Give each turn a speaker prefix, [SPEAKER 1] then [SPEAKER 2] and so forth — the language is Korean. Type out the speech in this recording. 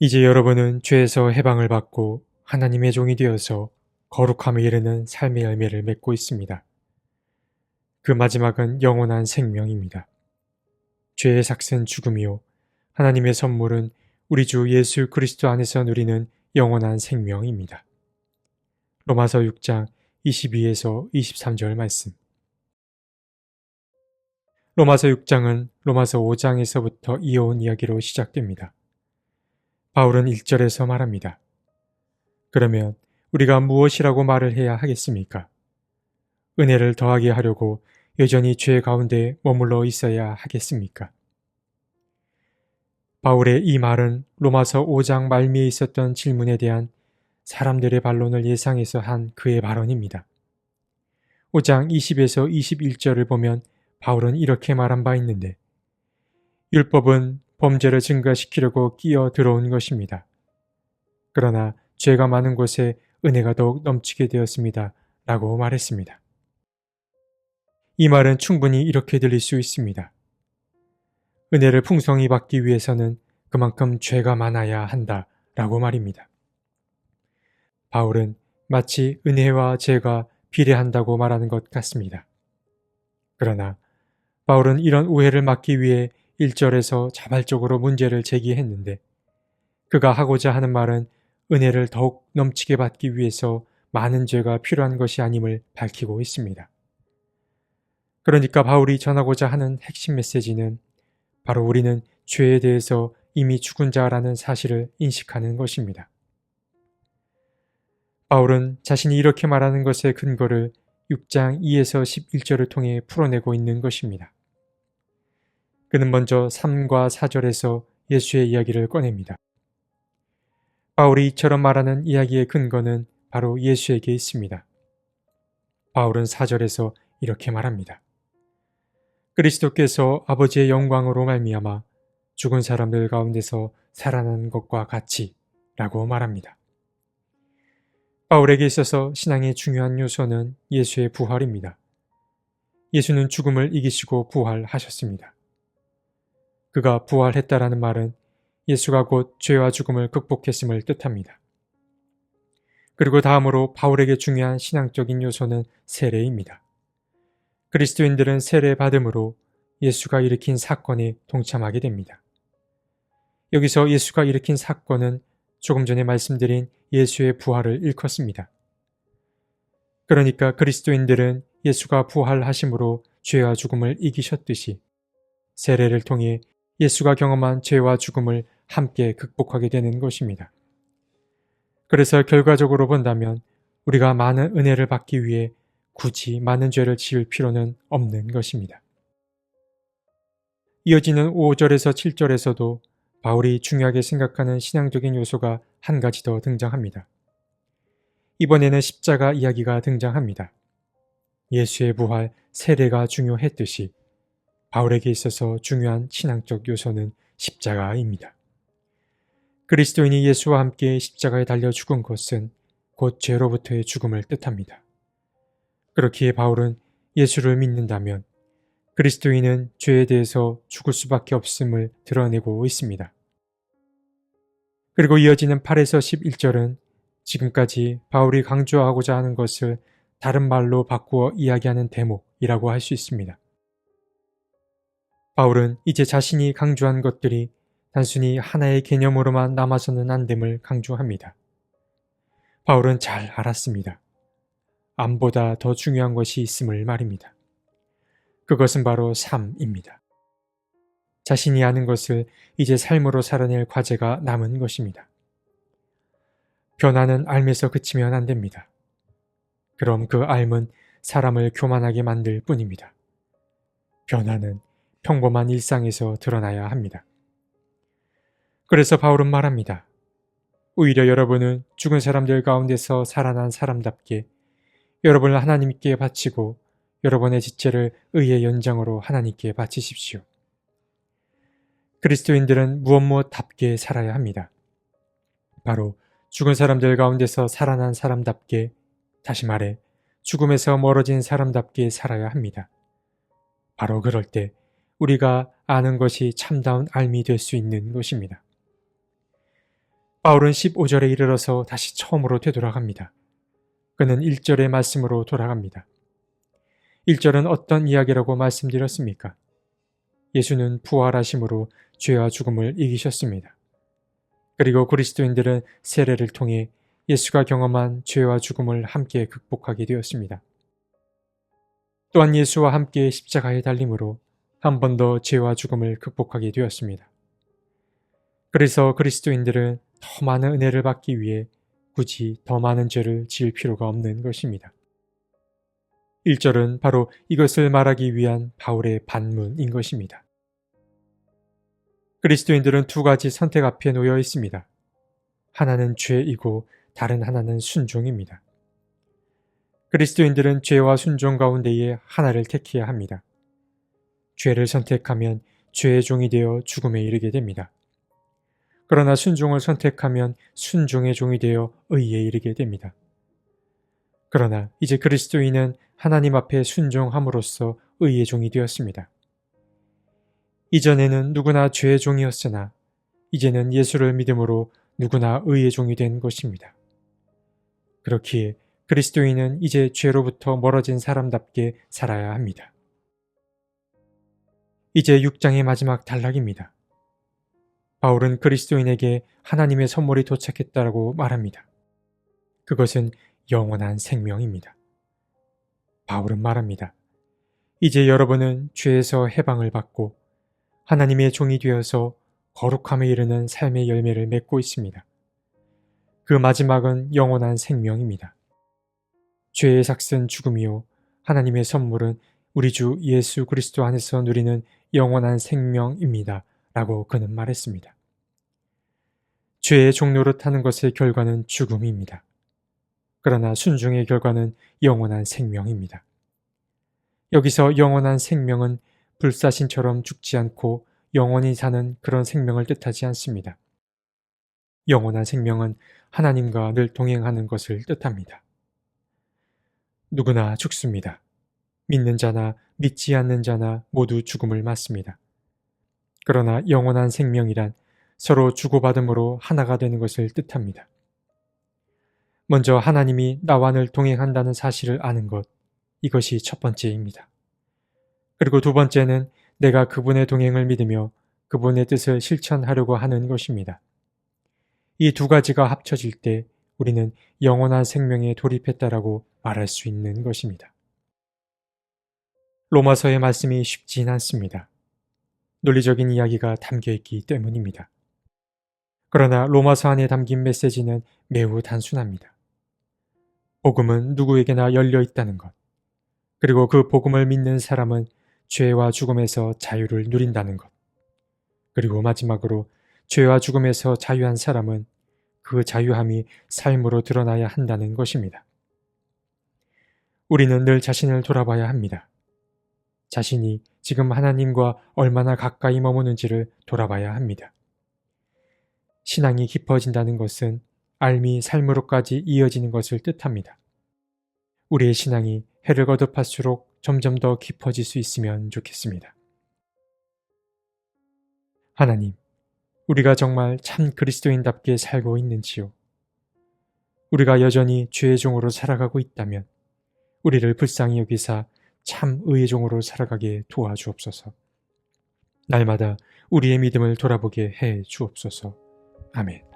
[SPEAKER 1] 이제 여러분은 죄에서 해방을 받고 하나님의 종이 되어서 거룩함에 이르는 삶의 열매를 맺고 있습니다. 그 마지막은 영원한 생명입니다. 죄의 삭은 죽음이요 하나님의 선물은 우리 주 예수 그리스도 안에서 누리는 영원한 생명입니다. 로마서 6장 22에서 23절 말씀. 로마서 6장은 로마서 5장에서부터 이어온 이야기로 시작됩니다. 바울은 1절에서 말합니다. 그러면 우리가 무엇이라고 말을 해야 하겠습니까? 은혜를 더하게 하려고 여전히 죄 가운데 머물러 있어야 하겠습니까? 바울의 이 말은 로마서 5장 말미에 있었던 질문에 대한 사람들의 반론을 예상해서 한 그의 발언입니다. 5장 20에서 21절을 보면 바울은 이렇게 말한 바 있는데, 율법은 범죄를 증가시키려고 끼어 들어온 것입니다. 그러나 죄가 많은 곳에 은혜가 더욱 넘치게 되었습니다. 라고 말했습니다. 이 말은 충분히 이렇게 들릴 수 있습니다. 은혜를 풍성히 받기 위해서는 그만큼 죄가 많아야 한다. 라고 말입니다. 바울은 마치 은혜와 죄가 비례한다고 말하는 것 같습니다. 그러나 바울은 이런 오해를 막기 위해 1절에서 자발적으로 문제를 제기했는데, 그가 하고자 하는 말은 은혜를 더욱 넘치게 받기 위해서 많은 죄가 필요한 것이 아님을 밝히고 있습니다. 그러니까 바울이 전하고자 하는 핵심 메시지는 바로 우리는 죄에 대해서 이미 죽은 자라는 사실을 인식하는 것입니다. 바울은 자신이 이렇게 말하는 것의 근거를 6장 2에서 11절을 통해 풀어내고 있는 것입니다. 그는 먼저 3과 4절에서 예수의 이야기를 꺼냅니다. 바울이 이처럼 말하는 이야기의 근거는 바로 예수에게 있습니다. 바울은 4절에서 이렇게 말합니다. 그리스도께서 아버지의 영광으로 말미암아 죽은 사람들 가운데서 살아난 것과 같이 라고 말합니다. 바울에게 있어서 신앙의 중요한 요소는 예수의 부활입니다. 예수는 죽음을 이기시고 부활하셨습니다. 그가 부활했다라는 말은 예수가 곧 죄와 죽음을 극복했음을 뜻합니다. 그리고 다음으로 바울에게 중요한 신앙적인 요소는 세례입니다. 그리스도인들은 세례 받음으로 예수가 일으킨 사건에 동참하게 됩니다. 여기서 예수가 일으킨 사건은 조금 전에 말씀드린 예수의 부활을 일컫습니다. 그러니까 그리스도인들은 예수가 부활하심으로 죄와 죽음을 이기셨듯이 세례를 통해 예수가 경험한 죄와 죽음을 함께 극복하게 되는 것입니다. 그래서 결과적으로 본다면 우리가 많은 은혜를 받기 위해 굳이 많은 죄를 지을 필요는 없는 것입니다. 이어지는 5절에서 7절에서도 바울이 중요하게 생각하는 신앙적인 요소가 한 가지 더 등장합니다. 이번에는 십자가 이야기가 등장합니다. 예수의 부활, 세례가 중요했듯이 바울에게 있어서 중요한 신앙적 요소는 십자가입니다. 그리스도인이 예수와 함께 십자가에 달려 죽은 것은 곧 죄로부터의 죽음을 뜻합니다. 그렇기에 바울은 예수를 믿는다면 그리스도인은 죄에 대해서 죽을 수밖에 없음을 드러내고 있습니다. 그리고 이어지는 8에서 11절은 지금까지 바울이 강조하고자 하는 것을 다른 말로 바꾸어 이야기하는 대목이라고 할 수 있습니다. 바울은 이제 자신이 강조한 것들이 단순히 하나의 개념으로만 남아서는 안 됨을 강조합니다. 바울은 잘 알았습니다. 암보다 더 중요한 것이 있음을 말입니다. 그것은 바로 삶입니다. 자신이 아는 것을 이제 삶으로 살아낼 과제가 남은 것입니다. 변화는 알면서 그치면 안 됩니다. 그럼 그 알은 사람을 교만하게 만들 뿐입니다. 변화는 평범한 일상에서 드러나야 합니다. 그래서 바울은 말합니다. 오히려 여러분은 죽은 사람들 가운데서 살아난 사람답게 여러분을 하나님께 바치고 여러분의 지체를 의의 연장으로 하나님께 바치십시오. 그리스도인들은 무엇답게 살아야 합니다. 바로 죽은 사람들 가운데서 살아난 사람답게, 다시 말해 죽음에서 멀어진 사람답게 살아야 합니다. 바로 그럴 때 우리가 아는 것이 참다운 알미 될 수 있는 것입니다. 바울은 15절에 이르러서 다시 처음으로 되돌아갑니다. 그는 1절의 말씀으로 돌아갑니다. 1절은 어떤 이야기라고 말씀드렸습니까? 예수는 부활하심으로 죄와 죽음을 이기셨습니다. 그리고 그리스도인들은 세례를 통해 예수가 경험한 죄와 죽음을 함께 극복하게 되었습니다. 또한 예수와 함께 십자가에 달림으로 한 번 더 죄와 죽음을 극복하게 되었습니다. 그래서 그리스도인들은 더 많은 은혜를 받기 위해 굳이 더 많은 죄를 지을 필요가 없는 것입니다. 1절은 바로 이것을 말하기 위한 바울의 반문인 것입니다. 그리스도인들은 두 가지 선택 앞에 놓여 있습니다. 하나는 죄이고 다른 하나는 순종입니다. 그리스도인들은 죄와 순종 가운데에 하나를 택해야 합니다. 죄를 선택하면 죄의 종이 되어 죽음에 이르게 됩니다. 그러나 순종을 선택하면 순종의 종이 되어 의에 이르게 됩니다. 그러나 이제 그리스도인은 하나님 앞에 순종함으로써 의의 종이 되었습니다. 이전에는 누구나 죄의 종이었으나 이제는 예수를 믿음으로 누구나 의의 종이 된 것입니다. 그렇기에 그리스도인은 이제 죄로부터 멀어진 사람답게 살아야 합니다. 이제 6장의 마지막 단락입니다. 바울은 그리스도인에게 하나님의 선물이 도착했다고 말합니다. 그것은 영원한 생명입니다. 바울은 말합니다. 이제 여러분은 죄에서 해방을 받고 하나님의 종이 되어서 거룩함에 이르는 삶의 열매를 맺고 있습니다. 그 마지막은 영원한 생명입니다. 죄의 삭은 죽음이요 하나님의 선물은 우리 주 예수 그리스도 안에서 누리는 영원한 생명입니다. 라고 그는 말했습니다. 죄의 종노릇 하는 것의 결과는 죽음입니다. 그러나 순종의 결과는 영원한 생명입니다. 여기서 영원한 생명은 불사신처럼 죽지 않고 영원히 사는 그런 생명을 뜻하지 않습니다. 영원한 생명은 하나님과 늘 동행하는 것을 뜻합니다. 누구나 죽습니다. 믿는 자나 믿지 않는 자나 모두 죽음을 맞습니다. 그러나 영원한 생명이란 서로 주고받음으로 하나가 되는 것을 뜻합니다. 먼저 하나님이 나와 늘 동행한다는 사실을 아는 것, 이것이 첫 번째입니다. 그리고 두 번째는 내가 그분의 동행을 믿으며 그분의 뜻을 실천하려고 하는 것입니다. 이 두 가지가 합쳐질 때 우리는 영원한 생명에 돌입했다라고 말할 수 있는 것입니다. 로마서의 말씀이 쉽진 않습니다. 논리적인 이야기가 담겨 있기 때문입니다. 그러나 로마서 안에 담긴 메시지는 매우 단순합니다. 복음은 누구에게나 열려 있다는 것, 그리고 그 복음을 믿는 사람은 죄와 죽음에서 자유를 누린다는 것, 그리고 마지막으로 죄와 죽음에서 자유한 사람은 그 자유함이 삶으로 드러나야 한다는 것입니다. 우리는 늘 자신을 돌아봐야 합니다. 자신이 지금 하나님과 얼마나 가까이 머무는지를 돌아봐야 합니다. 신앙이 깊어진다는 것은 삶이 삶으로까지 이어지는 것을 뜻합니다. 우리의 신앙이 해를 거듭할수록 점점 더 깊어질 수 있으면 좋겠습니다. 하나님, 우리가 정말 참 그리스도인답게 살고 있는지요? 우리가 여전히 죄의 종으로 살아가고 있다면 우리를 불쌍히 여기사 참 의의 종으로 살아가게 도와주옵소서. 날마다 우리의 믿음을 돌아보게 해 주옵소서. 아멘.